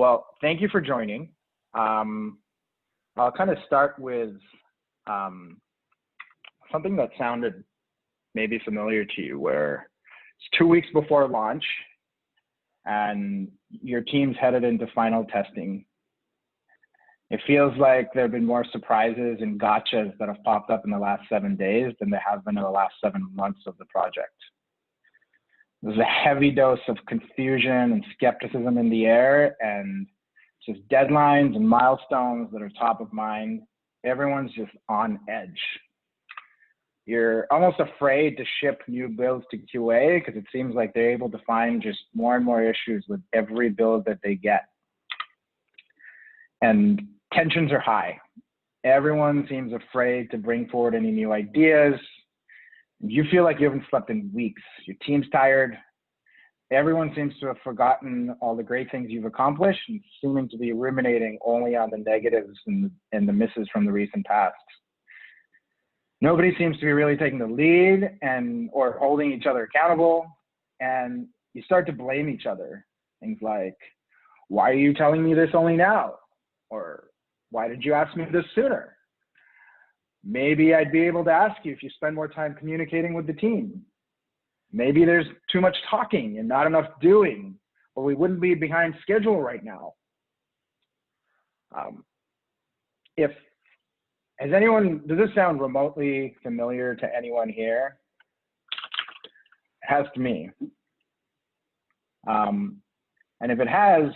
Well, thank you for joining. I'll kind of start with something that sounded maybe familiar to you, where it's 2 weeks before launch and your team's headed into final testing. It feels like there have been more surprises and gotchas that have popped up in the last 7 days than there have been in the last 7 months of the project. There's a heavy dose of confusion and skepticism in the air, and just deadlines and milestones that are top of mind. Everyone's just on edge. You're almost afraid to ship new builds to QA because it seems like they're able to find just more and more issues with every build that they get. And tensions are high. Everyone seems afraid to bring forward any new ideas. You feel like you haven't slept in weeks. Your team's tired. Everyone seems to have forgotten all the great things you've accomplished and seeming to be ruminating only on the negatives and the misses from the recent past. Nobody seems to be really taking the lead or holding each other accountable. And you start to blame each other. Things like, why are you telling me this only now? Or why did you ask me this sooner? Maybe I'd be able to ask you if you spend more time communicating with the team. Maybe there's too much talking and not enough doing, or we wouldn't be behind schedule right now. Does this sound remotely familiar to anyone here? It has to me. And if it has,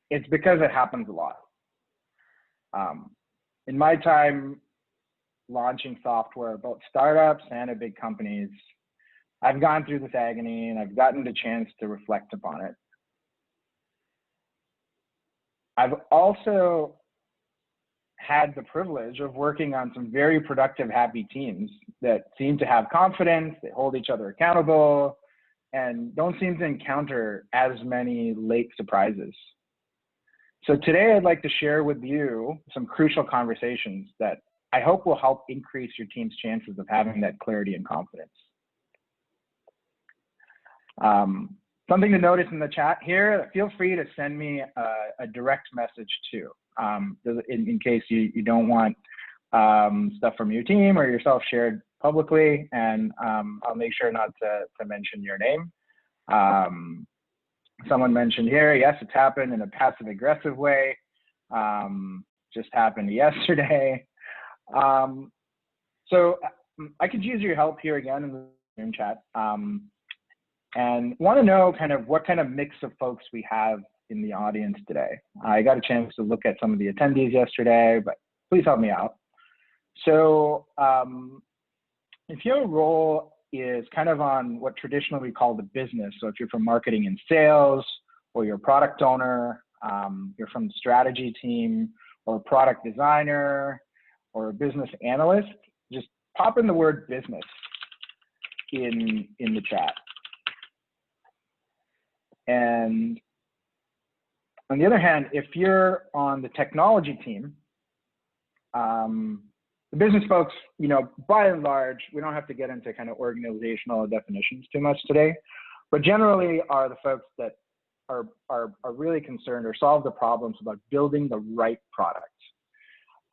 it's because it happens a lot. In my time launching software, both startups and at big companies, I've gone through this agony and I've gotten the chance to reflect upon it. I've also had the privilege of working on some very productive, happy teams that seem to have confidence, they hold each other accountable, and don't seem to encounter as many late surprises. So today I'd like to share with you some crucial conversations that I hope will help increase your team's chances of having that clarity and confidence. Something to notice in the chat here, feel free to send me a direct message too, in case you don't want stuff from your team or yourself shared publicly, and I'll make sure not to mention your name. Someone mentioned here, yes, it's happened in a passive aggressive way. Just happened yesterday. So I could use your help here again in the Zoom chat, and want to know what kind of mix of folks we have in the audience today. I got a chance to look at some of the attendees yesterday, but please help me out. So if your role is kind of on what traditionally we call the business, so if you're from marketing and sales, or you're a product owner, you're from the strategy team, or a product designer, or a business analyst, just pop in the word business in the chat. And on the other hand, if you're on the technology team, the business folks, by and large, we don't have to get into kind of organizational definitions too much today, but generally are the folks that are really concerned or solve the problems about building the right product.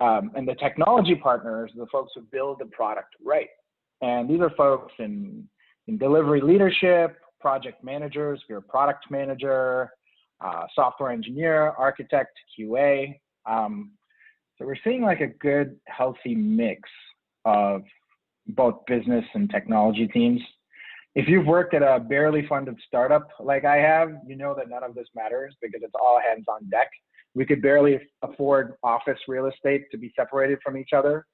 And the technology partners are the folks who build the product right. And these are folks in delivery leadership, project managers, if you're a product manager, software engineer, architect, QA. So we're seeing like a good, healthy mix of both business and technology teams. If you've worked at a barely funded startup like I have, you know that none of this matters because it's all hands on deck. We could barely afford office real estate to be separated from each other.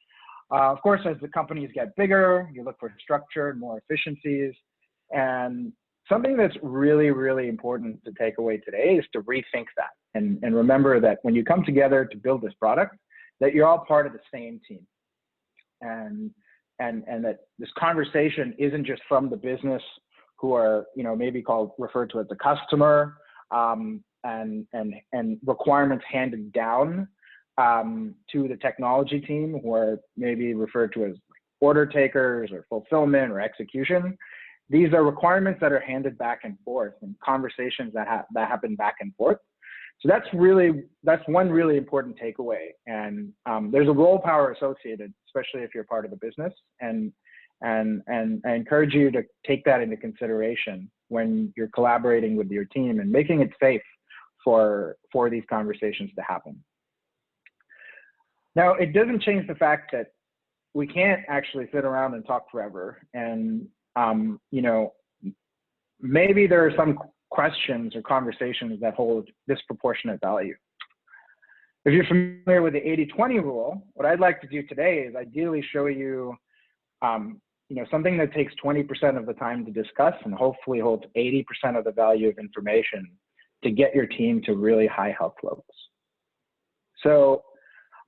Of course, as the companies get bigger, you look for structure and more efficiencies. And something that's really, really important to take away today is to rethink that and remember that when you come together to build this product, that you're all part of the same team. And that this conversation isn't just from the business who are, maybe referred to as the customer, and requirements handed down to the technology team, who are maybe referred to as order takers or fulfillment or execution. these are requirements that are handed back and forth and conversations that happen back and forth. So that's one really important takeaway. And there's a role power associated, especially if you're part of the business. And I encourage you to take that into consideration when you're collaborating with your team and making it safe for these conversations to happen. Now, it doesn't change the fact that we can't actually sit around and talk forever. And, you know, maybe there are some questions or conversations that hold disproportionate value. If you're familiar with the 80-20 rule, what I'd like to do today is ideally show you, you know, something that takes 20% of the time to discuss and hopefully holds 80% of the value of information to get your team to really high health levels. So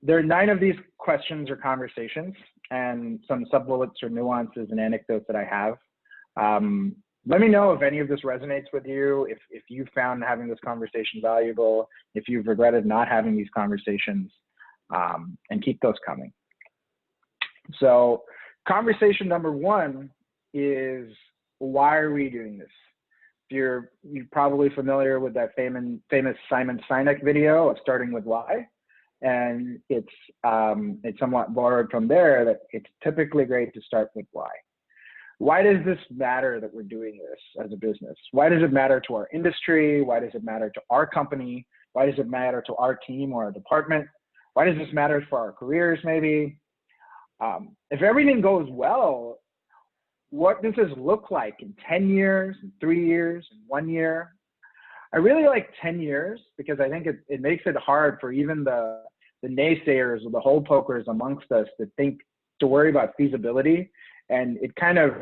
there are 9 of these questions or conversations and some sub-bullets or nuances and anecdotes that I have. Let me know if any of this resonates with you, if you found having this conversation valuable, if you've regretted not having these conversations, and keep those coming. So conversation number 1 is, why are we doing this? You're probably familiar with that famous Simon Sinek video of starting with why. And it's somewhat borrowed from there, that it's typically great to start with why. Why does this matter that we're doing this as a business? Why does it matter to our industry? Why does it matter to our company? Why does it matter to our team or our department? Why does this matter for our careers maybe? If everything goes well, what does this look like in 10 years, in 3 years, in 1 year? I really like 10 years because I think it makes it hard for even the naysayers or the hole pokers amongst us to worry about feasibility. And it kind of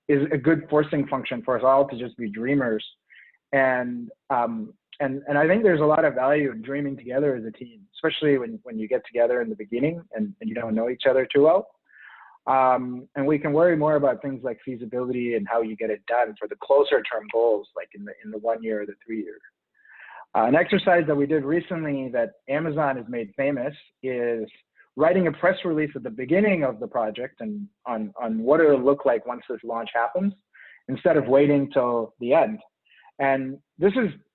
is a good forcing function for us all to just be dreamers. And I think there's a lot of value in dreaming together as a team, especially when you get together in the beginning and you don't know each other too well. And we can worry more about things like feasibility and how you get it done for the closer term goals, like in the 1 year or the 3 year. An exercise that we did recently that Amazon has made famous is writing a press release at the beginning of the project and on what it'll look like once this launch happens, instead of waiting till the end. And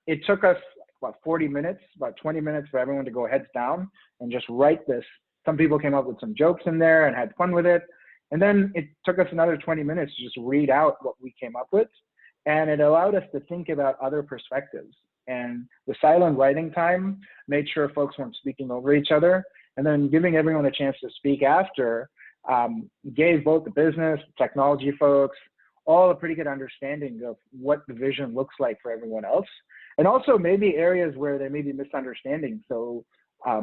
it took us about 40 minutes, about 20 minutes for everyone to go heads down and just write this. Some people came up with some jokes in there and had fun with it. And then it took us another 20 minutes to just read out what we came up with. And it allowed us to think about other perspectives. And the silent writing time made sure folks weren't speaking over each other. And then giving everyone a chance to speak after gave both the business, technology folks, all a pretty good understanding of what the vision looks like for everyone else. And also maybe areas where there may be misunderstandings. So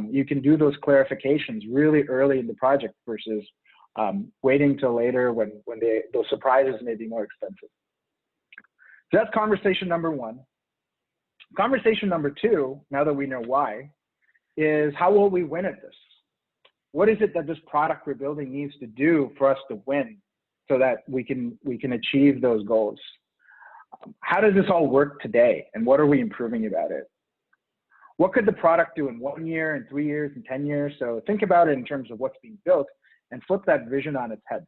you can do those clarifications really early in the project versus waiting till later when those surprises may be more expensive. So that's conversation number 1. Conversation number 2, now that we know why, is how will we win at this? What is it that this product we're building needs to do for us to win so that we can achieve those goals? How does this all work today, and what are we improving about it? What could the product do in 1 year, in 3 years, in 10 years? So think about it in terms of what's being built and flip that vision on its head.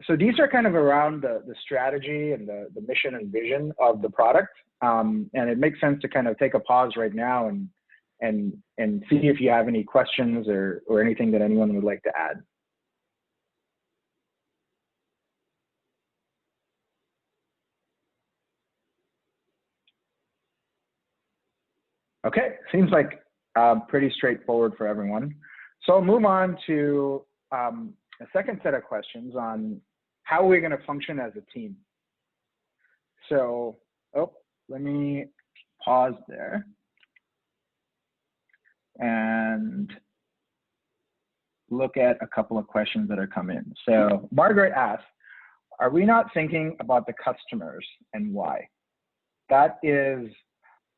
So these are kind of around the strategy and the mission and vision of the product. And it makes sense to kind of take a pause right now and see if you have any questions or anything that anyone would like to add. Okay, seems like pretty straightforward for everyone. So I'll move on to a second set of questions on how we're going to function as a team. So, let me pause there and look at a couple of questions that have come in. So Margaret asked, are we not thinking about the customers and why? That is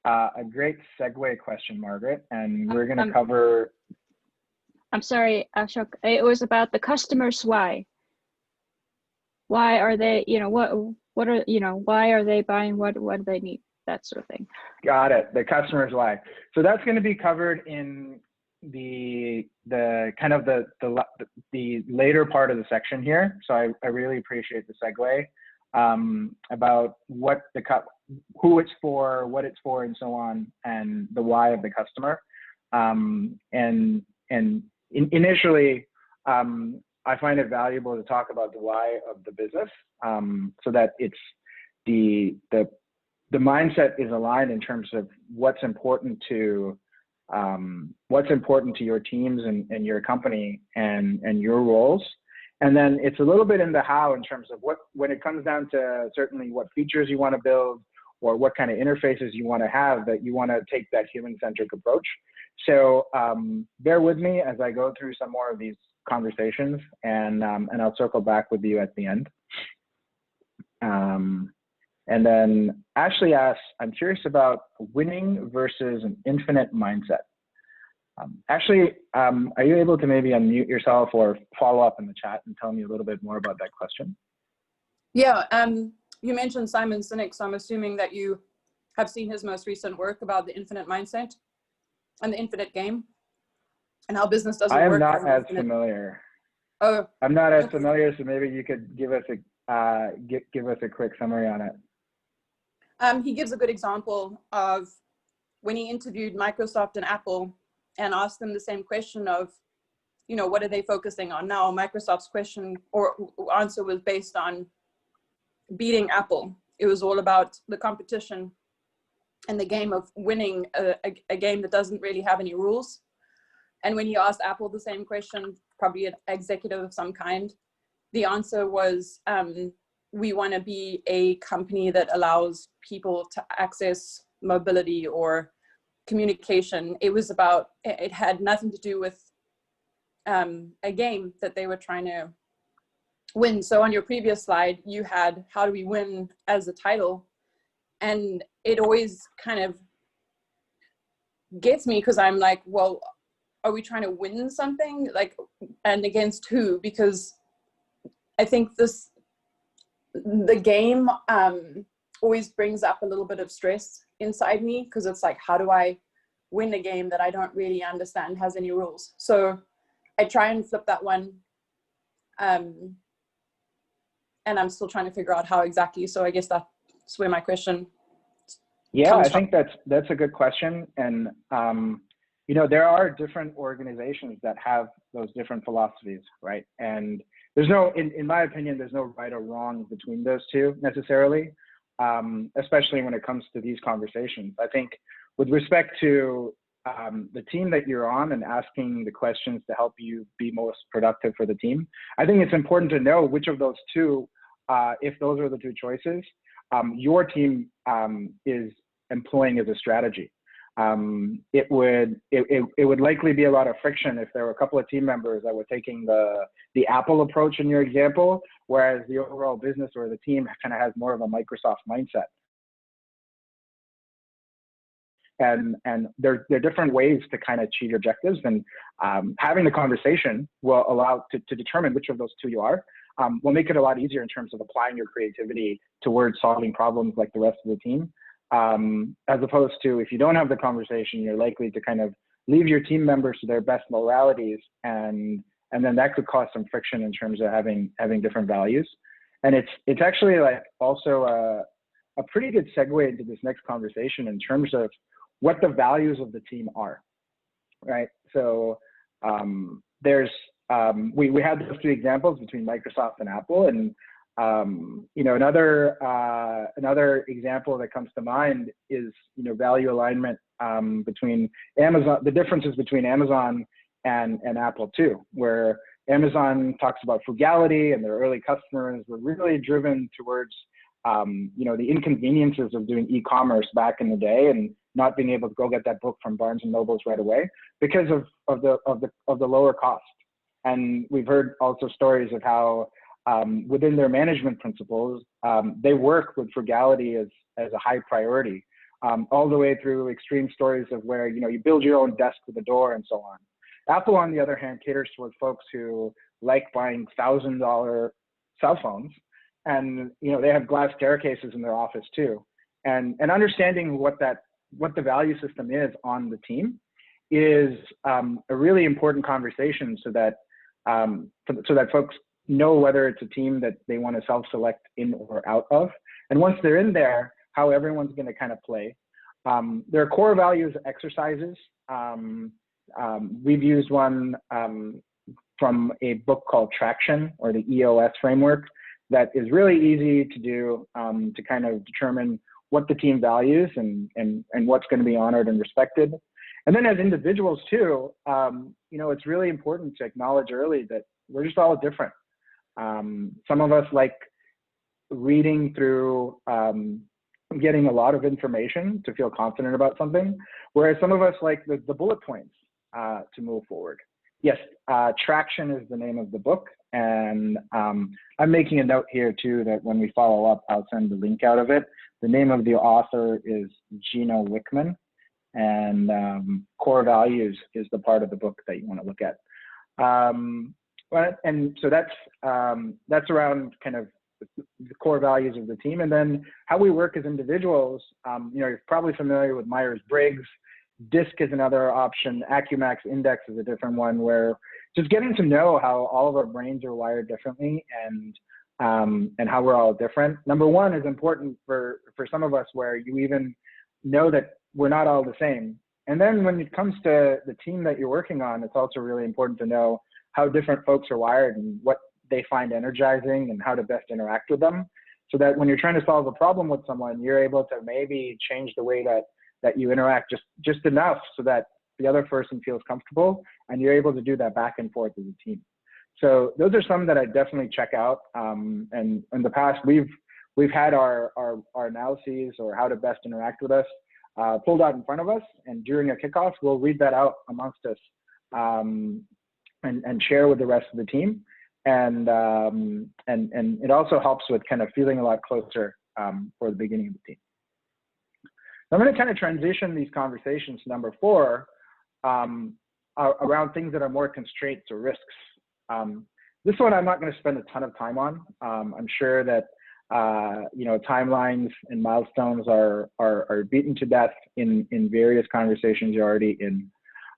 a great segue question, Margaret, and we're going to cover. I'm sorry, Ashok, it was about the customers. Why are they, what are, why are they buying, what do they need, that sort of thing. Got it, the customers why. So that's going to be covered in the kind of the later part of the section here. So I really appreciate the segue about what who it's for, what it's for, and so on, and the why of the customer. Initially, I find it valuable to talk about the why of the business, so that it's the mindset is aligned in terms of what's important to your teams and your company and your roles. And then it's a little bit in the how in terms of when it comes down to certainly what features you want to build or what kind of interfaces you want to have, that you want to take that human-centric approach. So bear with me as I go through some more of these conversations, and I'll circle back with you at the end. And then Ashley asks, I'm curious about winning versus an infinite mindset. Ashley, are you able to maybe unmute yourself or follow up in the chat and tell me a little bit more about that question? Yeah, you mentioned Simon Sinek, so I'm assuming that you have seen his most recent work about the infinite mindset and the infinite game and how business doesn't work. I am not as familiar. Oh, I'm not as familiar, so maybe you could give us a quick summary on it. He gives a good example of when he interviewed Microsoft and Apple and asked them the same question of, what are they focusing on now? Microsoft's question or answer was based on beating Apple. It was all about the competition and the game of winning a game that doesn't really have any rules. And when you asked Apple the same question, probably an executive of some kind, the answer was, we want to be a company that allows people to access mobility or communication. It had nothing to do with a game that they were trying to win. So on your previous slide, you had how do we win as a title. And it always kind of gets me because I'm like, well, are we trying to win something? Like, and against who? Because I think the game always brings up a little bit of stress inside me, because it's like, how do I win a game that I don't really understand has any rules? So I try and flip that one. And I'm still trying to figure out how exactly. So I guess that's where my question comes from. I think that's a good question. And, there are different organizations that have those different philosophies, right? And there's no, in my opinion, there's no right or wrong between those two necessarily, especially when it comes to these conversations. I think with respect to the team that you're on and asking the questions to help you be most productive for the team, I think it's important to know which of those two, if those are the two choices, your team is employing as a strategy. It would likely be a lot of friction if there were a couple of team members that were taking the Apple approach in your example, whereas the overall business or the team kind of has more of a Microsoft mindset. And there are different ways to kind of achieve your objectives, and having the conversation will allow to determine which of those two you are. Will make it a lot easier in terms of applying your creativity towards solving problems like the rest of the team. As opposed to, if you don't have the conversation, you're likely to kind of leave your team members to their best moralities, and then that could cause some friction in terms of having different values. And it's actually like also a pretty good segue into this next conversation in terms of what the values of the team are, right? So we had those two examples between Microsoft and Apple, and another example that comes to mind is value alignment between Amazon, the differences between Amazon and Apple too, where Amazon talks about frugality, and their early customers were really driven towards the inconveniences of doing e-commerce back in the day and not being able to go get that book from Barnes and Nobles right away because of the lower cost. And we've heard also stories of how within their management principles, they work with frugality as a high priority, all the way through extreme stories of where you build your own desk with a door and so on. Apple, on the other hand, caters towards folks who like buying $1,000 cell phones, and they have glass staircases in their office too. And understanding what the value system is on the team, is a really important conversation so that folks know whether it's a team that they want to self-select in or out of. And once they're in there, how everyone's going to kind of play. There are core values exercises. We've used one from a book called Traction, or the EOS framework, that is really easy to do to kind of determine what the team values and what's going to be honored and respected. And then as individuals too, you know, it's really important to acknowledge early that we're just all different. Some of us like reading through, getting a lot of information to feel confident about something, whereas some of us like the bullet points to move forward. Yes, Traction is the name of the book. And I'm making a note here too that when we follow up, I'll send the link out of it. The name of the author is Gino Wickman, and Core Values is the part of the book that you want to look at. And so that's around kind of the core values of the team, and then how we work as individuals. You know, you're probably familiar with Myers-Briggs. DISC is another option. Acumax Index is a different one, where just getting to know how all of our brains are wired differently and how we're all different. Number one is important for some of us, where you even know that we're not all the same. And then when it comes to the team that you're working on, it's also really important to know how different folks are wired and what they find energizing and how to best interact with them, so that when you're trying to solve a problem with someone, you're able to maybe change the way that you interact just enough so that the other person feels comfortable, and you're able to do that back and forth as a team. So those are some that I definitely check out. And in the past, we've had our analyses, or how to best interact with us, pulled out in front of us, and during a kickoff, we'll read that out amongst us and share with the rest of the team. And it also helps with kind of feeling a lot closer for the beginning of the team. I'm going to kind of transition these conversations to number 4, around things that are more constraints or risks. This one I'm not going to spend a ton of time on. I'm sure that you know, timelines and milestones are beaten to death in various conversations you're already in.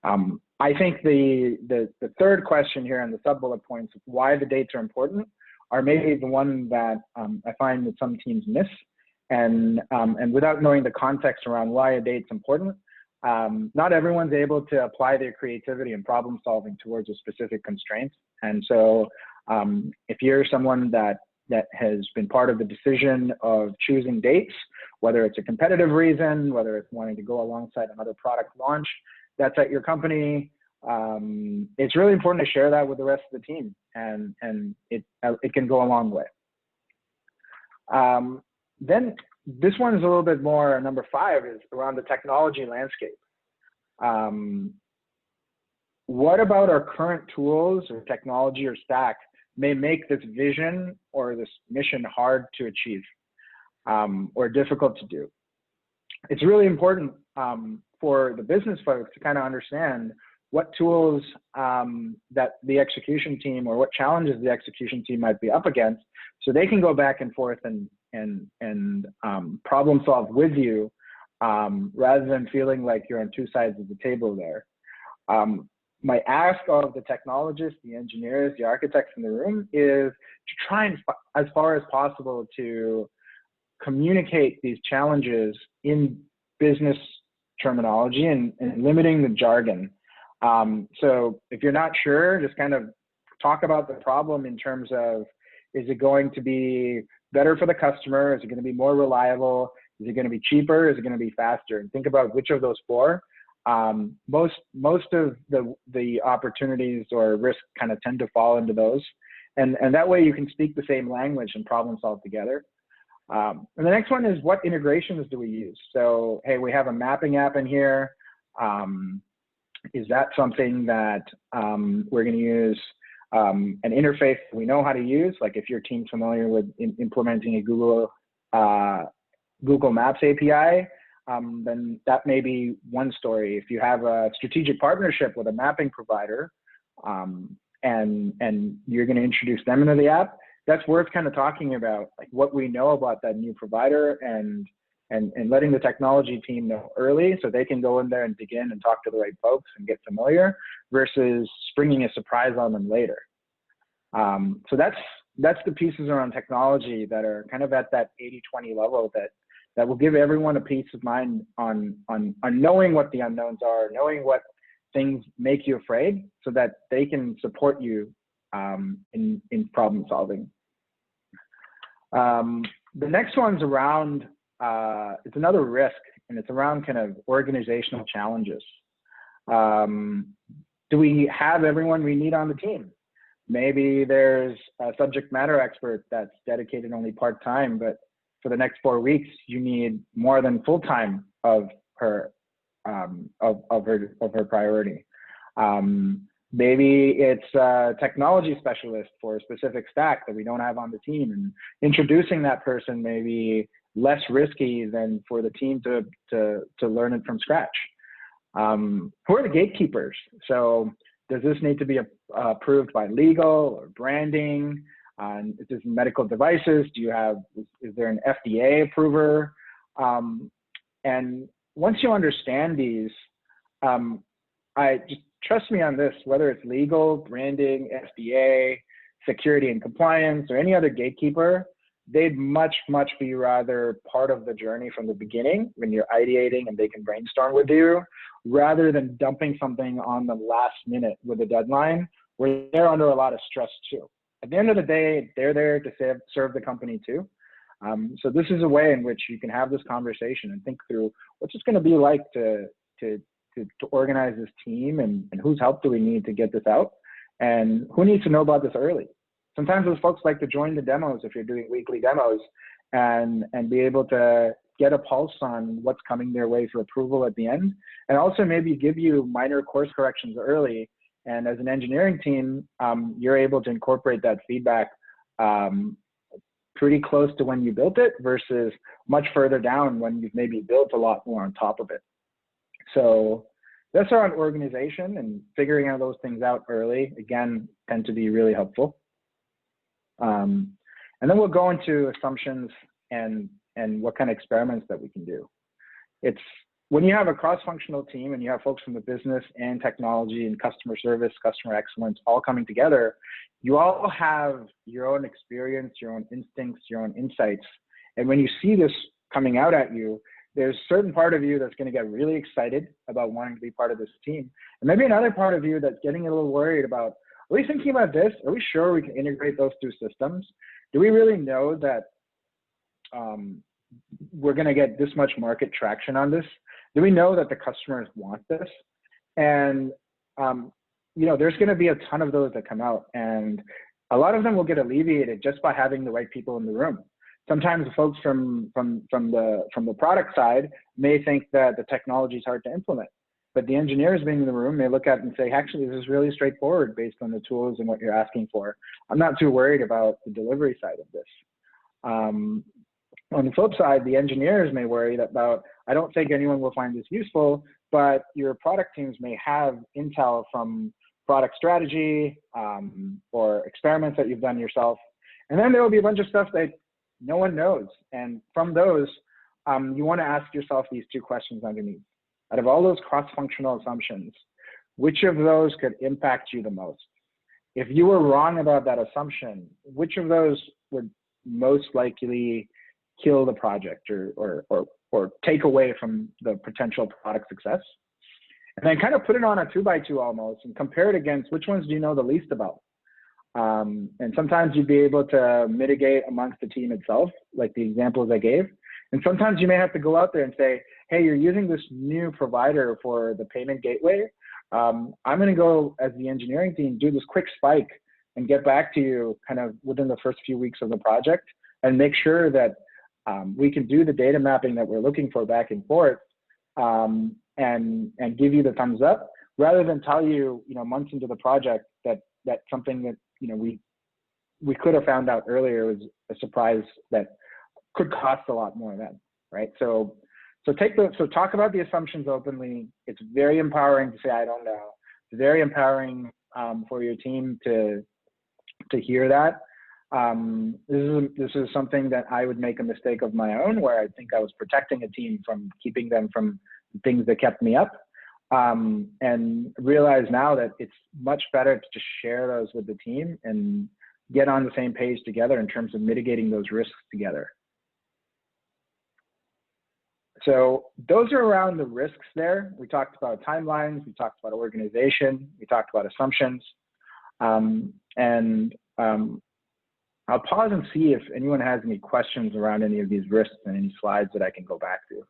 I think the third question here and the sub-bullet points, why the dates are important, are maybe the one that I find that some teams miss. And without knowing the context around why a date's important, not everyone's able to apply their creativity and problem solving towards a specific constraint. And so if you're someone that has been part of the decision of choosing dates, whether it's a competitive reason, whether it's wanting to go alongside another product launch that's at your company, it's really important to share that with the rest of the team, and it can go a long way. Then this one is a little bit more, number 5 is around the technology landscape. What about our current tools or technology or stack may make this vision or this mission hard to achieve, or difficult to do? It's really important for the business folks to kind of understand what tools that the execution team, or what challenges the execution team might be up against, so they can go back and forth and problem solve with you, rather than feeling like you're on two sides of the table there. My ask of the technologists, the engineers, the architects in the room is to try and, as far as possible, to communicate these challenges in business terminology and limiting the jargon. So if you're not sure, just kind of talk about the problem in terms of, is it going to be better for the customer? Is it going to be more reliable? Is it going to be cheaper? Is it going to be faster? And think about which of those 4. Most of the opportunities or risks kind of tend to fall into those. And that way you can speak the same language and problem solve together. And the next one is, what integrations do we use? So, hey, we have a mapping app in here. Is that something that we're going to use an interface we know how to use? Like if your team's familiar with implementing a Google Maps API, then that may be one story. If you have a strategic partnership with a mapping provider, and you're going to introduce them into the app, that's worth kind of talking about, like what we know about that new provider and and letting the technology team know early so they can go in there and dig in and talk to the right folks and get familiar versus springing a surprise on them later. So that's the pieces around technology that are kind of at that 80-20 level that will give everyone a peace of mind on knowing what the unknowns are, knowing what things make you afraid so that they can support you in problem solving. The next one's around, it's another risk, and it's around kind of organizational challenges. Do we have everyone we need on the team? Maybe there's a subject matter expert that's dedicated only part-time, but for the next 4 weeks, you need more than full-time of her priority. Maybe it's a technology specialist for a specific stack that we don't have on the team, and introducing that person may be less risky than for the team to learn it from scratch. Who are the gatekeepers? So does this need to be approved by legal or branding? Is this medical devices? Is there an FDA approver? And once you understand these, just trust me on this, whether it's legal, branding, FDA, security and compliance, or any other gatekeeper, they'd much be rather part of the journey from the beginning when you're ideating and they can brainstorm with you, rather than dumping something on the last minute with a deadline where they're under a lot of stress too. At the end of the day, they're there to serve the company too. So this is a way in which you can have this conversation and think through what's it going to be like to organize this team, and whose help do we need to get this out, and who needs to know about this early. Sometimes those folks like to join the demos if you're doing weekly demos and be able to get a pulse on what's coming their way for approval at the end, and also maybe give you minor course corrections early. And as an engineering team, you're able to incorporate that feedback pretty close to when you built it versus much further down when you've maybe built a lot more on top of it. So that's around organization, and figuring out those things out early, again, tend to be really helpful. And then we'll go into assumptions and what kind of experiments that we can do. It's when you have a cross-functional team and you have folks from the business and technology and customer service, customer excellence all coming together, you all have your own experience, your own instincts, your own insights. And when you see this coming out at you, there's a certain part of you that's going to get really excited about wanting to be part of this team. And maybe another part of you that's getting a little worried about, are we thinking about this? Are we sure we can integrate those two systems? Do we really know that we're going to get this much market traction on this? Do we know that the customers want this? And there's going to be a ton of those that come out, and a lot of them will get alleviated just by having the right people in the room. Sometimes the folks from the product side may think that the technology is hard to implement, but the engineers being in the room may look at it and say, actually, this is really straightforward based on the tools and what you're asking for. I'm not too worried about the delivery side of this. On the flip side, the engineers may worry about, I don't think anyone will find this useful, but your product teams may have intel from product strategy or experiments that you've done yourself. And then there will be a bunch of stuff that no one knows. And from those, you want to ask yourself these two questions underneath. Out of all those cross-functional assumptions, which of those could impact you the most? If you were wrong about that assumption, which of those would most likely kill the project or take away from the potential product success? And then kind of put it on a 2x2 almost and compare it against which ones do you know the least about? And sometimes you'd be able to mitigate amongst the team itself, like the examples I gave. And sometimes you may have to go out there and say, hey, you're using this new provider for the payment gateway. I'm going to go, as the engineering team, do this quick spike and get back to you kind of within the first few weeks of the project and make sure that we can do the data mapping that we're looking for back and forth and give you the thumbs up, rather than tell you, months into the project that something that, we could have found out earlier was a surprise that could cost a lot more then, right? So talk about the assumptions openly. It's very empowering to say, I don't know. It's very empowering for your team to hear that. This is something that I would make a mistake of my own, where I think I was protecting a team from keeping them from things that kept me up, and realize now that it's much better to just share those with the team and get on the same page together in terms of mitigating those risks together. So those are around the risks there. We talked about timelines, we talked about organization, we talked about assumptions, I'll pause and see if anyone has any questions around any of these risks and any slides that I can go back to.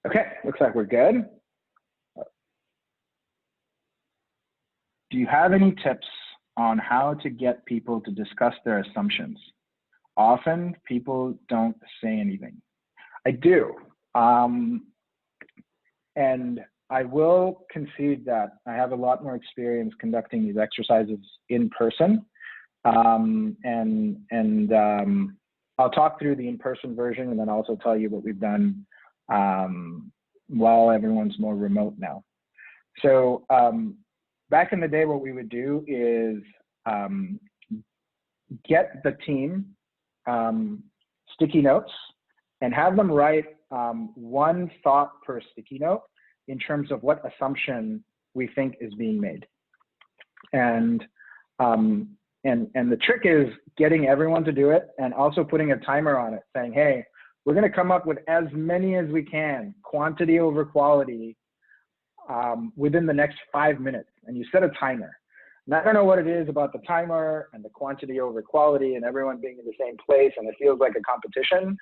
Okay, looks like we're good. Do you have any tips on how to get people to discuss their assumptions? Often people don't say anything. I do. And I will concede that I have a lot more experience conducting these exercises in person. I'll talk through the in-person version and then also tell you what we've done while everyone's more remote now. So back in the day, what we would do is get the team sticky notes and have them write one thought per sticky note in terms of what assumption we think is being made. And the trick is getting everyone to do it and also putting a timer on it, saying, hey, we're going to come up with as many as we can, quantity over quality, within the next 5 minutes. And you set a timer. And I don't know what it is about the timer and the quantity over quality and everyone being in the same place and it feels like a competition.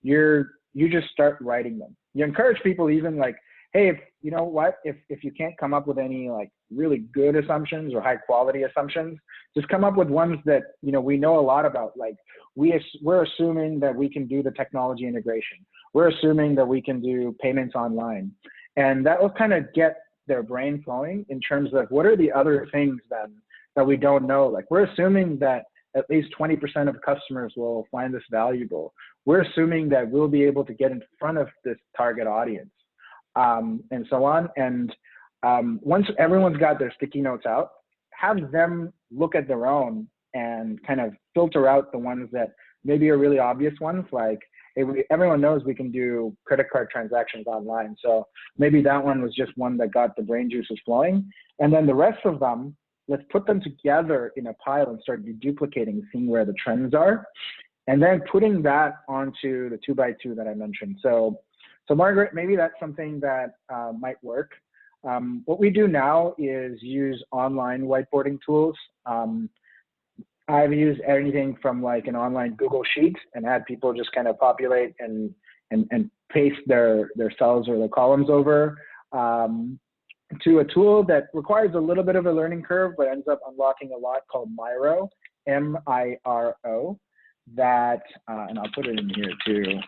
You just start writing them. You encourage people even like, hey, you know what, if you can't come up with any like really good assumptions or high quality assumptions, just come up with ones that, you know, we know a lot about. Like we're assuming that we can do the technology integration. We're assuming that we can do payments online. And that will kind of get their brain flowing in terms of what are the other things that we don't know. Like we're assuming that at least 20% of customers will find this valuable. We're assuming that we'll be able to get in front of this target audience, and so on. And once everyone's got their sticky notes out, have them look at their own and kind of filter out the ones that maybe are really obvious ones, like, hey, everyone knows we can do credit card transactions online. So maybe that one was just one that got the brain juices flowing. And then the rest of them, let's put them together in a pile and start deduplicating, seeing where the trends are, and then putting that onto the 2x2 that I mentioned. So Margaret, maybe that's something that might work. What we do now is use online whiteboarding tools. I've used anything from like an online Google Sheet and had people just kind of populate and paste their cells or their columns over, to a tool that requires a little bit of a learning curve, but ends up unlocking a lot, called Miro, M-I-R-O, that, and I'll put it in here too,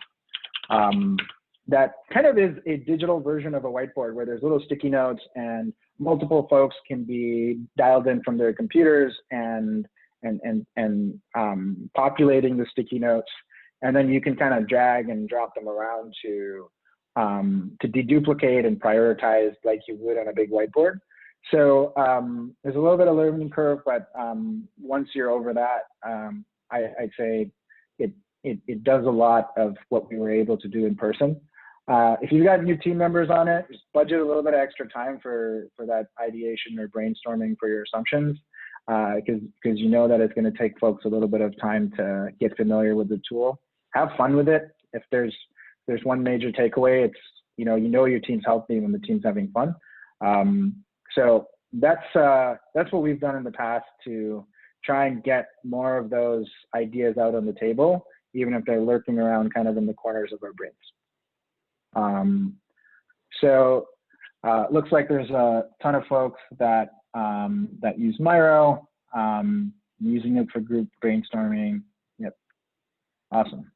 that kind of is a digital version of a whiteboard where there's little sticky notes and multiple folks can be dialed in from their computers and populating the sticky notes. And then you can kind of drag and drop them around to deduplicate and prioritize like you would on a big whiteboard. So there's a little bit of learning curve, but once you're over that, I'd say it does a lot of what we were able to do in person. If you've got new team members on it, just budget a little bit of extra time for that ideation or brainstorming for your assumptions, because you know that it's going to take folks a little bit of time to get familiar with the tool. Have fun with it. If there's one major takeaway, it's you know your team's healthy when the team's having fun. So that's what we've done in the past to try and get more of those ideas out on the table, even if they're lurking around kind of in the corners of our brains. Looks like there's a ton of folks that use Miro, using it for group brainstorming. Yep, awesome.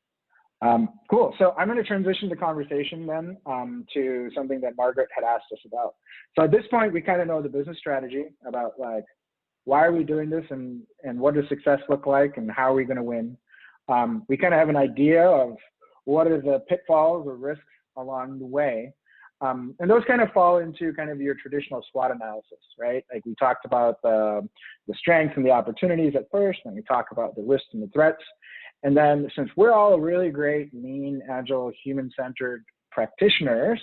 Cool. So I'm going to transition the conversation then to something that Margaret had asked us about. So at this point, we kind of know the business strategy about like why are we doing this, and what does success look like, and how are we going to win? We kind of have an idea of what are the pitfalls or risks along the way. And those kind of fall into kind of your traditional SWOT analysis, right? Like we talked about the strengths and the opportunities at first, and we talk about the risks and the threats. And then since we're all really great, lean, agile, human-centered practitioners,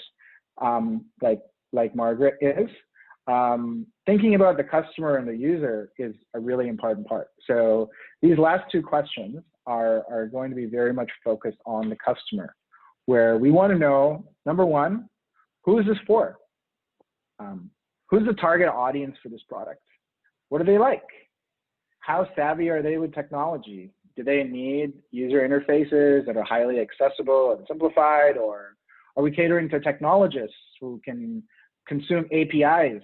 like Margaret is, thinking about the customer and the user is a really important part. So these last two questions are going to be very much focused on the customer, where we want to know, number one, who is this for? Who's the target audience for this product? What do they like? How savvy are they with technology? Do they need user interfaces that are highly accessible and simplified, or are we catering to technologists who can consume APIs?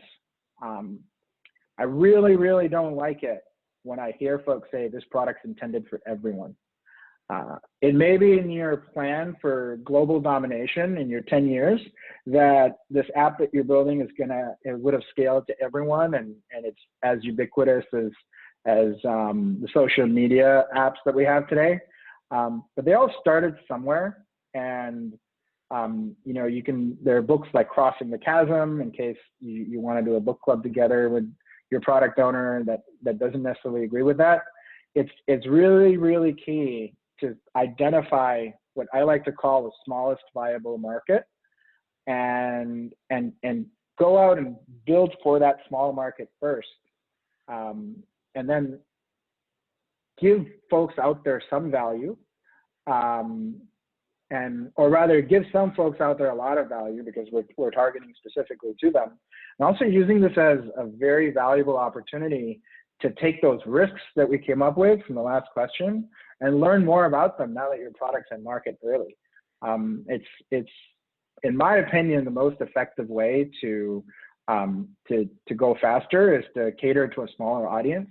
I really, really don't like it when I hear folks say this product's intended for everyone. It may be in your plan for global domination in your 10 years that this app that you're building it would have scaled to everyone, and it's as ubiquitous as the social media apps that we have today. But they all started somewhere, and you know, there are books like Crossing the Chasm in case you want to do a book club together with your product owner that doesn't necessarily agree with that. It's really, really key to identify what I like to call the smallest viable market, and go out and build for that small market first, and then give folks out there some value, or rather give some folks out there a lot of value because we're targeting specifically to them, and also using this as a very valuable opportunity to take those risks that we came up with from the last question and learn more about them now that your product's in market early. It's in my opinion, the most effective way to go faster is to cater to a smaller audience.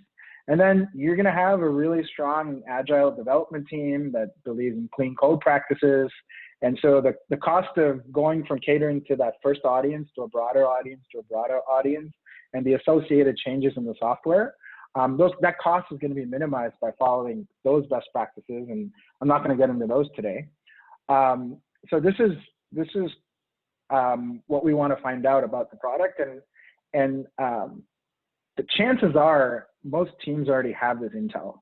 And then you're going to have a really strong agile development team that believes in clean code practices. And so the cost of going from catering to that first audience to a broader audience and the associated changes in the software, that cost is going to be minimized by following those best practices. And I'm not going to get into those today. So this is what we want to find out about the product. And the chances are most teams already have this intel.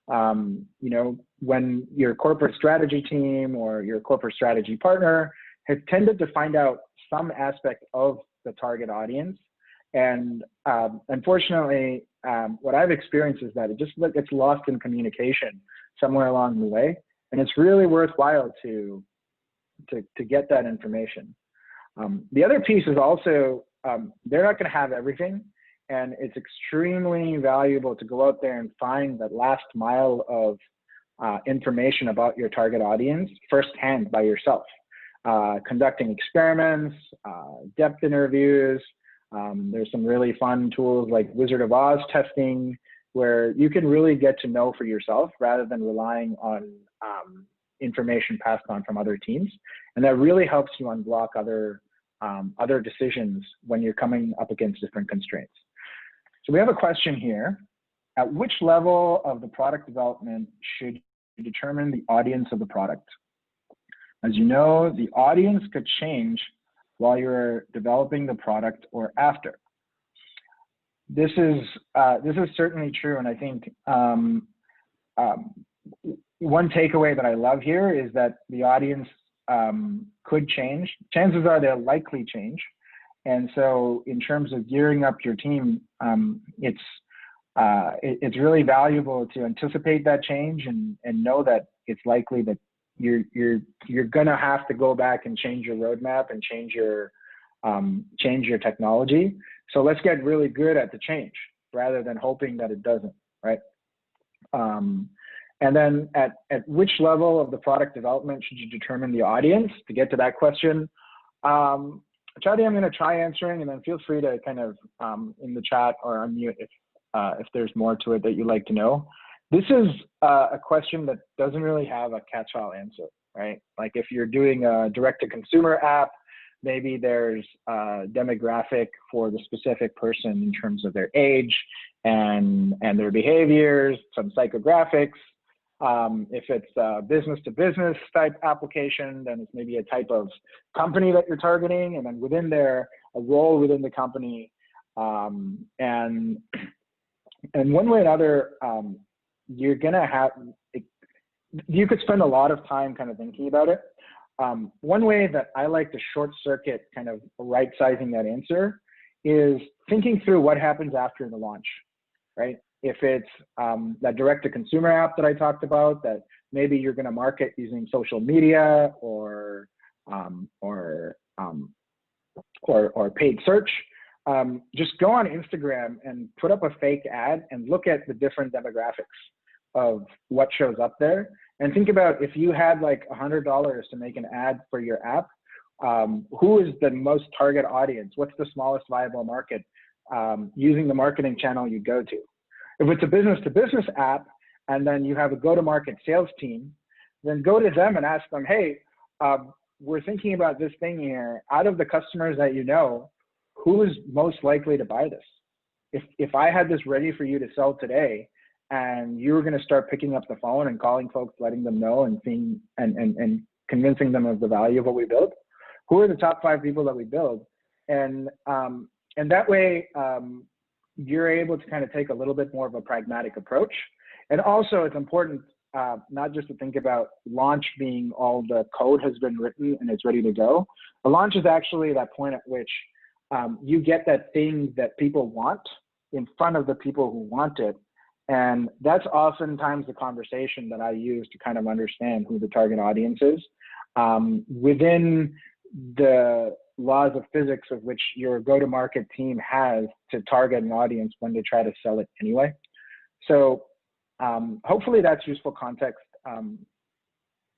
You know, when your corporate strategy team or your corporate strategy partner has tended to find out some aspect of the target audience. And unfortunately, what I've experienced is that it just gets lost in communication somewhere along the way. And it's really worthwhile to get that information. The other piece is also, they're not going to have everything. And it's extremely valuable to go out there and find that last mile of information about your target audience firsthand by yourself. Conducting experiments, depth interviews. There's some really fun tools like Wizard of Oz testing, where you can really get to know for yourself rather than relying on information passed on from other teams. And that really helps you unblock other decisions when you're coming up against different constraints. So we have a question here. At which level of the product development should you determine the audience of the product? As you know, the audience could change while you're developing the product or after. This is certainly true, and I think one takeaway that I love here is that the audience could change. Chances are they'll likely change. And so in terms of gearing up your team, it's really valuable to anticipate that change and know that it's likely that you're gonna have to go back and change your roadmap and change your technology. So let's get really good at the change rather than hoping that it doesn't, right? And then at which level of the product development should you determine the audience? To get to that question, Chadi, I'm going to try answering, and then feel free to kind of in the chat or unmute if there's more to it that you'd like to know. This is a question that doesn't really have a catch-all answer, right? Like if you're doing a direct-to-consumer app, Maybe there's a demographic for the specific person in terms of their age and their behaviors, some psychographics. If it's a business-to-business type application, then it's maybe a type of company that you're targeting, and then within there, a role within the company. And one way or another, you're gonna have, you could spend a lot of time kind of thinking about it. One way that I like to short circuit kind of right sizing that answer is thinking through what happens after the launch, right? If it's that direct to consumer app that I talked about, that maybe you're going to market using social media or paid search, just go on Instagram and put up a fake ad and look at the different demographics of what shows up there. And think about, if you had like $100 to make an ad for your app, who is the most target audience? What's the smallest viable market using the marketing channel you go to? If it's a business-to-business app and then you have a go-to-market sales team, then go to them and ask them, hey, we're thinking about this thing here. Out of the customers that you know, who is most likely to buy this? If I had this ready for you to sell today, and you were going to start picking up the phone and calling folks, letting them know and seeing and convincing them of the value of what we build, who are the top 5 people that we build? And that way, you're able to kind of take a little bit more of a pragmatic approach. And also, it's important not just to think about launch being all the code has been written and it's ready to go. The launch is actually that point at which you get that thing that people want in front of the people who want it. And that's oftentimes the conversation that I use to kind of understand who the target audience is within the laws of physics of which your go-to-market team has to target an audience when they try to sell it anyway. So hopefully that's useful context.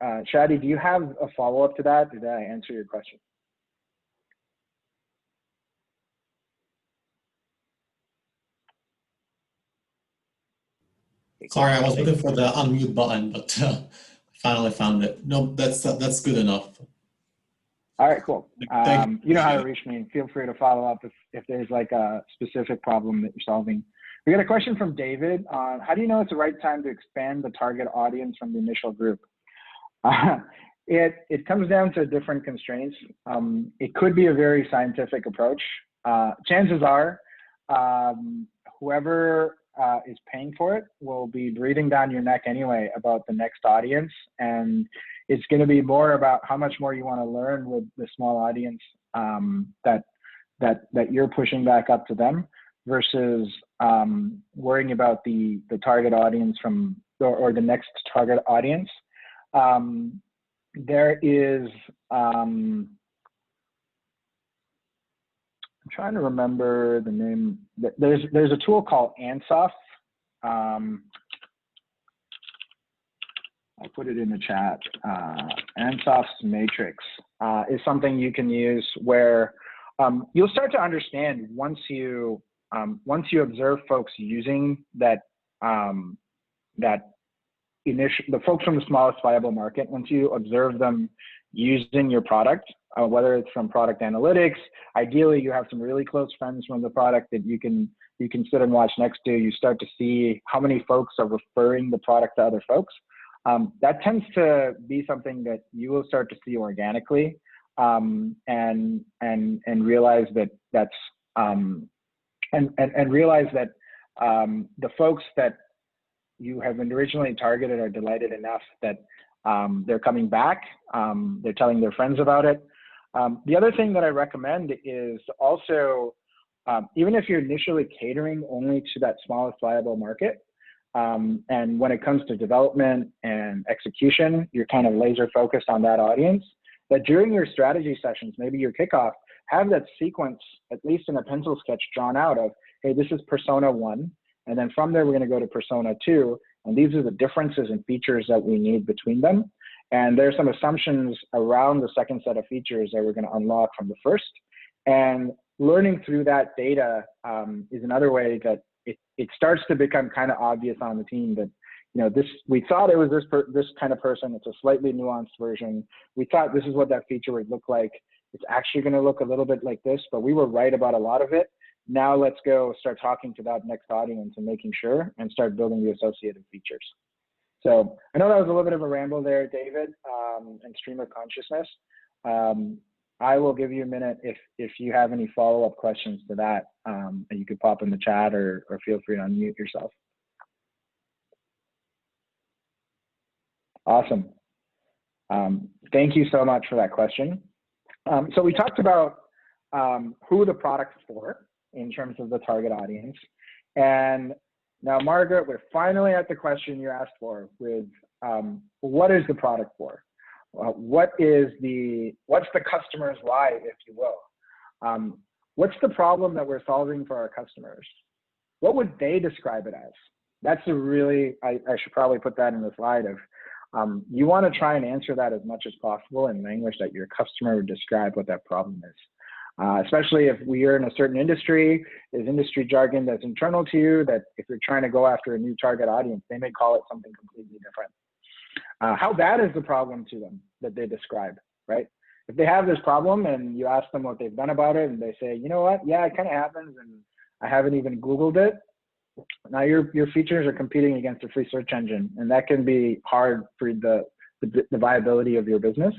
Shadi, do you have a follow-up to that? Did I answer your question? Sorry, I was looking for the unmute button, but finally found it. No, that's good enough. All right, cool. Thank you know how to reach me. Feel free to follow up if there's like a specific problem that you're solving. We got a question from David on how do you know it's the right time to expand the target audience from the initial group? It comes down to different constraints. It could be a very scientific approach. Chances are whoever is paying for it will be breathing down your neck anyway about the next audience, and it's going to be more about how much more you want to learn with the small audience that you're pushing back up to them versus worrying about the target audience from or the next target audience. There is I'm trying to remember the name. There's a tool called Ansoff. I put it in the chat. Ansoff's matrix is something you can use where you'll start to understand once you observe folks using the folks from the smallest viable market. Once you observe them using your product, whether it's from product analytics, ideally you have some really close friends from the product that you can sit and watch next to. You start to see how many folks are referring the product to other folks. That tends to be something that you will start to see organically, and realize that realize that the folks that you have originally targeted are delighted enough that they're coming back. They're telling their friends about it. The other thing that I recommend is also, even if you're initially catering only to that smallest viable market, and when it comes to development and execution, you're kind of laser focused on that audience, that during your strategy sessions, maybe your kickoff, have that sequence, at least in a pencil sketch, drawn out of, hey, this is persona 1. And then from there, we're going to go to persona 2. And these are the differences and features that we need between them. And there's some assumptions around the second set of features that we're going to unlock from the first. And learning through that data is another way that it starts to become kind of obvious on the team that, you know, we thought it was this kind of person. It's a slightly nuanced version. We thought this is what that feature would look like. it's actually going to look a little bit like this, but we were right about a lot of it. Now let's go start talking to that next audience and making sure and start building the associated features. So I know that was a little bit of a ramble there, David, and stream of consciousness. I will give you a minute if you have any follow-up questions to that, and you could pop in the chat or feel free to unmute yourself. Awesome. Thank you so much for that question. So we talked about who the product's for in terms of the target audience. And now, Margaret, we're finally at the question you asked for with what is the product for? What's the customer's why, if you will? What's the problem that we're solving for our customers? What would they describe it as? That's a really, I should probably put that in the slide of, you want to try and answer that as much as possible in language that your customer would describe what that problem is. Especially if we're in a certain industry, there's industry jargon that's internal to you that if you're trying to go after a new target audience, they may call it something completely different. How bad is the problem to them that they describe, right? If they have this problem and you ask them what they've done about it and they say, you know what, yeah, it kind of happens and I haven't even Googled it. Now your features are competing against a free search engine, and that can be hard for the viability of your business.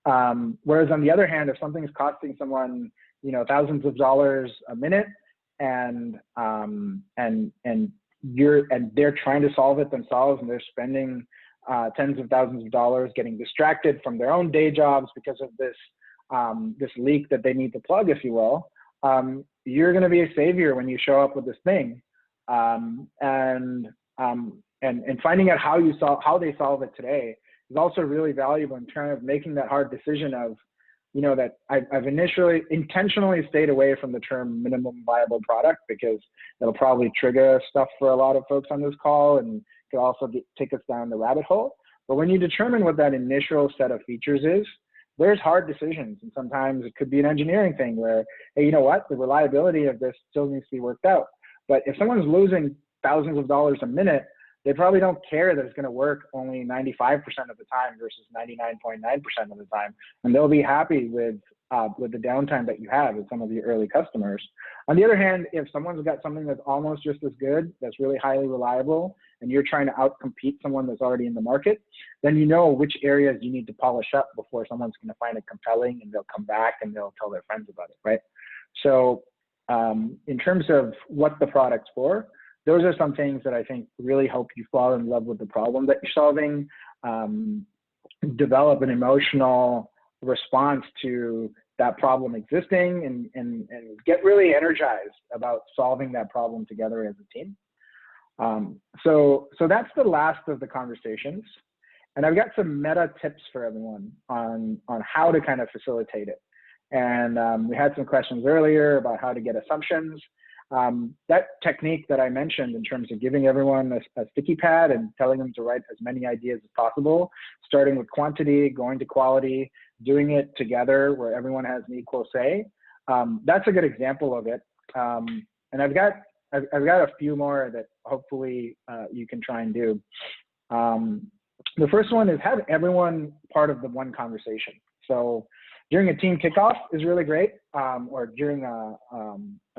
Whereas on the other hand, if something is costing someone, you know, thousands of dollars a minute, and they're trying to solve it themselves, and they're spending tens of thousands of dollars getting distracted from their own day jobs because of this this leak that they need to plug, if you will, you're going to be a savior when you show up with this thing. And finding out how they solve it today is also really valuable in terms of making that hard decision of, you know, that I've intentionally stayed away from the term minimum viable product because it'll probably trigger stuff for a lot of folks on this call and could also take us down the rabbit hole. But when you determine what that initial set of features is, there's hard decisions. And sometimes it could be an engineering thing where, hey, you know what, the reliability of this still needs to be worked out. But if someone's losing thousands of dollars a minute, they probably don't care that it's going to work only 95% of the time versus 99.9% of the time, and they'll be happy with the downtime that you have with some of your early customers. On the other hand, if someone's got something that's almost just as good, that's really highly reliable, and you're trying to outcompete someone that's already in the market, then you know which areas you need to polish up before someone's going to find it compelling, and they'll come back and they'll tell their friends about it, right? So in terms of what the product's for, those are some things that I think really help you fall in love with the problem that you're solving, develop an emotional response to that problem existing, and get really energized about solving that problem together as a team. So that's the last of the conversations. And I've got some meta tips for everyone on how to kind of facilitate it. And we had some questions earlier about how to get assumptions. That technique that I mentioned in terms of giving everyone a sticky pad and telling them to write as many ideas as possible, starting with quantity, going to quality, doing it together where everyone has an equal say. That's a good example of it. And I've got a few more that hopefully you can try and do. The first one is have everyone part of the one conversation. So during a team kickoff is really great, or during a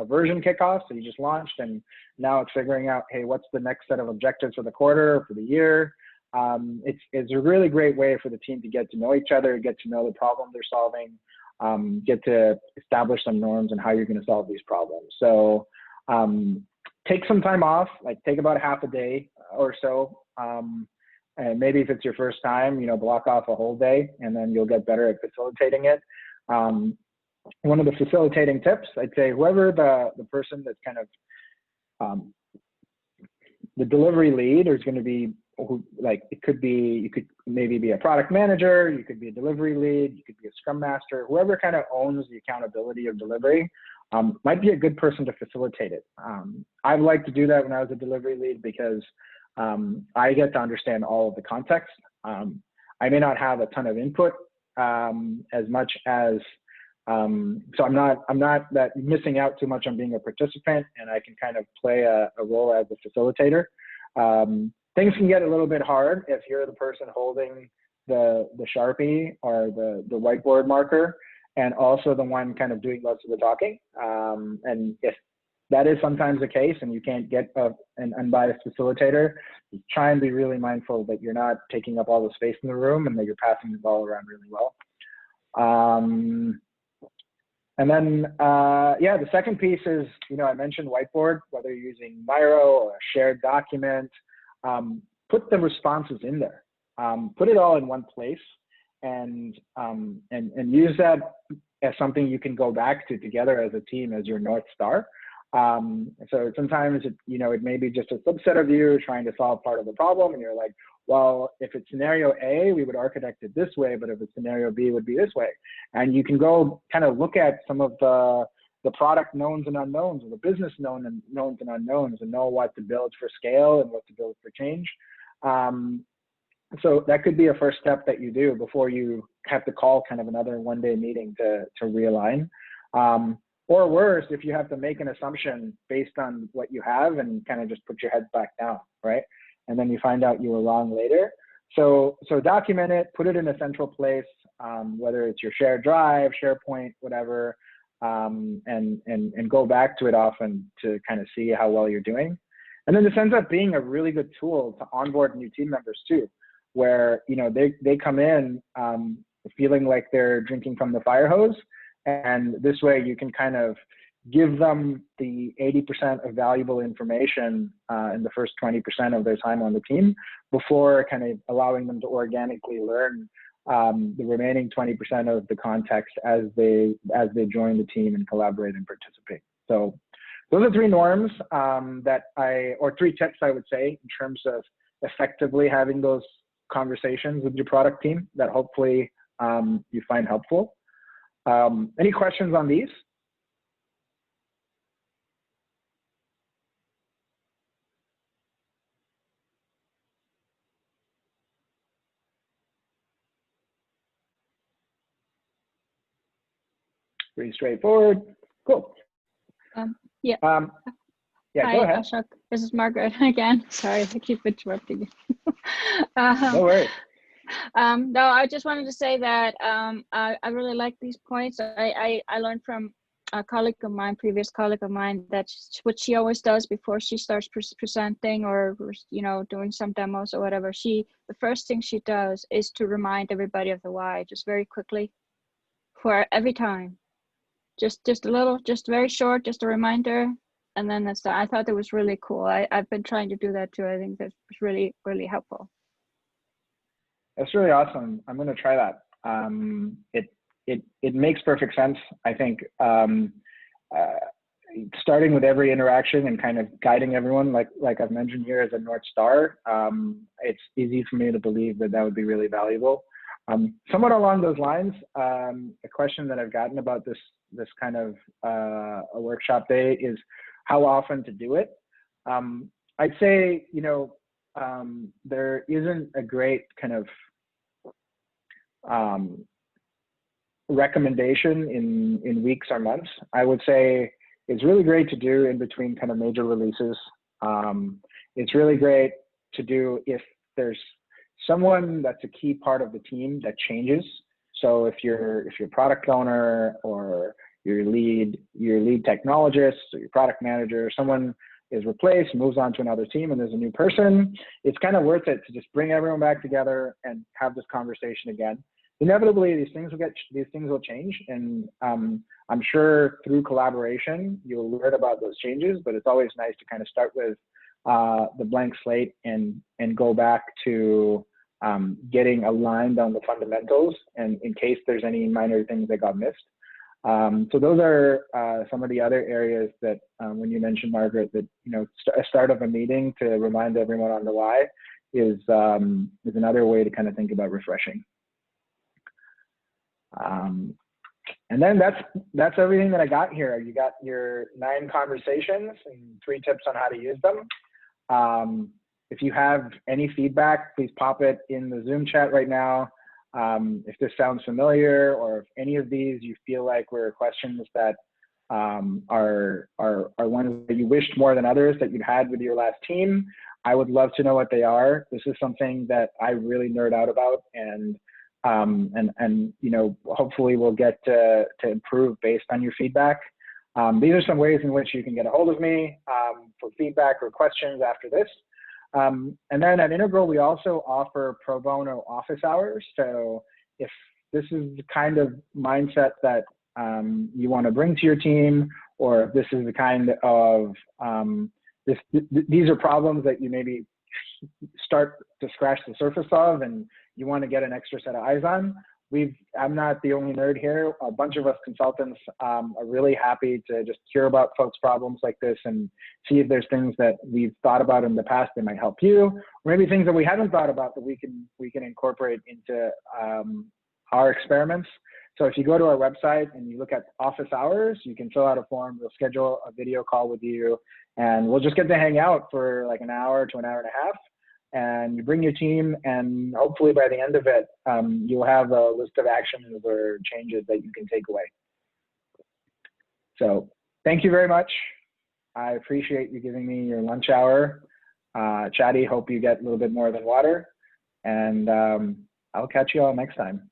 version kickoff, so you just launched and now it's figuring out, hey, what's the next set of objectives for the quarter, or for the year? It's a really great way for the team to get to know each other, get to know the problem they're solving, get to establish some norms and how you're going to solve these problems. So take some time off, like take about half a day or so. And maybe if it's your first time, you know, block off a whole day and then you'll get better at facilitating it. One of the facilitating tips, I'd say whoever the person that's kind of the delivery lead is going to be, like it could be, you could maybe be a product manager, you could be a delivery lead, you could be a scrum master, whoever kind of owns the accountability of delivery might be a good person to facilitate it. I've liked to do that when I was a delivery lead because I get to understand all of the context. I may not have a ton of input as much as, so I'm not that missing out too much on being a participant, and I can kind of play a role as a facilitator. Things can get a little bit hard if you're the person holding the Sharpie or the whiteboard marker, and also the one kind of doing most of the talking. And if that is sometimes the case and you can't get an unbiased facilitator, try and be really mindful that you're not taking up all the space in the room and that you're passing the ball around really well. And then, yeah, the second piece is, I mentioned whiteboard, whether you're using Miro or a shared document, put the responses in there. Put it all in one place and use that as something you can go back to together as a team as your North Star. So sometimes it may be just a subset of you trying to solve part of the problem, and you're like, well, if it's scenario A, we would architect it this way, but if it's scenario B, it would be this way. And you can go kind of look at some of the product knowns and unknowns, or the business knowns and unknowns, and know what to build for scale and what to build for change. So that could be a first step that you do before you have to call kind of another one-day meeting to realign. Or worse, if you have to make an assumption based on what you have and kind of just put your head back down, right? And then you find out you were wrong later. So document it, put it in a central place, whether it's your shared drive, SharePoint, whatever, and go back to it often to kind of see how well you're doing. And then this ends up being a really good tool to onboard new team members too, where they come in feeling like they're drinking from the fire hose. And this way you can kind of give them the 80% of valuable information in the first 20% of their time on the team before kind of allowing them to organically learn the remaining 20% of the context as they join the team and collaborate and participate. So those are three norms or three tips I would say in terms of effectively having those conversations with your product team that hopefully you find helpful. Any questions on these? Pretty straightforward. Cool. Yeah. Yeah, Hi, go ahead. Ashok. This is Margaret again. Sorry, I keep interrupting you. No worries. No, I just wanted to say that I really like these points. I learned from a colleague of mine, previous colleague of mine, that's what she always does before she starts presenting or doing some demos or whatever. The first thing she does is to remind everybody of the why, just very quickly, for every time. Just a little, just very short, just a reminder, and then that's that. I thought that was really cool. I've been trying to do that too. I think that's really, really helpful. That's really awesome. I'm going to try that. It makes perfect sense. I think starting with every interaction and kind of guiding everyone, like I've mentioned here, as a North Star, it's easy for me to believe that would be really valuable. Somewhat along those lines, a question that I've gotten about this kind of a workshop day is how often to do it. I'd say, there isn't a great kind of recommendation in weeks or months. I would say it's really great to do in between kind of major releases. It's really great to do if there's someone that's a key part of the team that changes. So if you're product owner or your lead technologist or your product manager, someone is replaced, moves on to another team, and there's a new person, it's kind of worth it to just bring everyone back together and have this conversation again. Inevitably, these things will change, and I'm sure through collaboration you'll learn about those changes. But it's always nice to kind of start with the blank slate and go back to getting aligned on the fundamentals, and in case there's any minor things that got missed. So those are some of the other areas that when you mentioned, Margaret, that a start of a meeting to remind everyone on the why is another way to kind of think about refreshing. And then that's everything that I got here. You got your 9 conversations and 3 tips on how to use them. If you have any feedback, please pop it in the Zoom chat right now. If this sounds familiar, or if any of these you feel like were questions that are ones that you wished more than others that you'd had with your last team, I would love to know what they are. This is something that I really nerd out about, and and you know, hopefully we'll get to improve based on your feedback. These are some ways in which you can get a hold of me for feedback or questions after this. And then at Integral, we also offer pro bono office hours. So if this is the kind of mindset that you want to bring to your team, or if this is the kind of, these are problems that you maybe start to scratch the surface of and you want to get an extra set of eyes on, I'm not the only nerd here. A bunch of us consultants are really happy to just hear about folks' problems like this and see if there's things that we've thought about in the past that might help you, or maybe things that we haven't thought about that we can incorporate into our experiments. So if you go to our website and you look at office hours, you can fill out a form. We'll schedule a video call with you, and we'll just get to hang out for like an hour to an hour and a half. And you bring your team, and hopefully by the end of it, you'll have a list of actions or changes that you can take away. So thank you very much. I appreciate you giving me your lunch hour. Chatty, hope you get a little bit more than water. And I'll catch you all next time.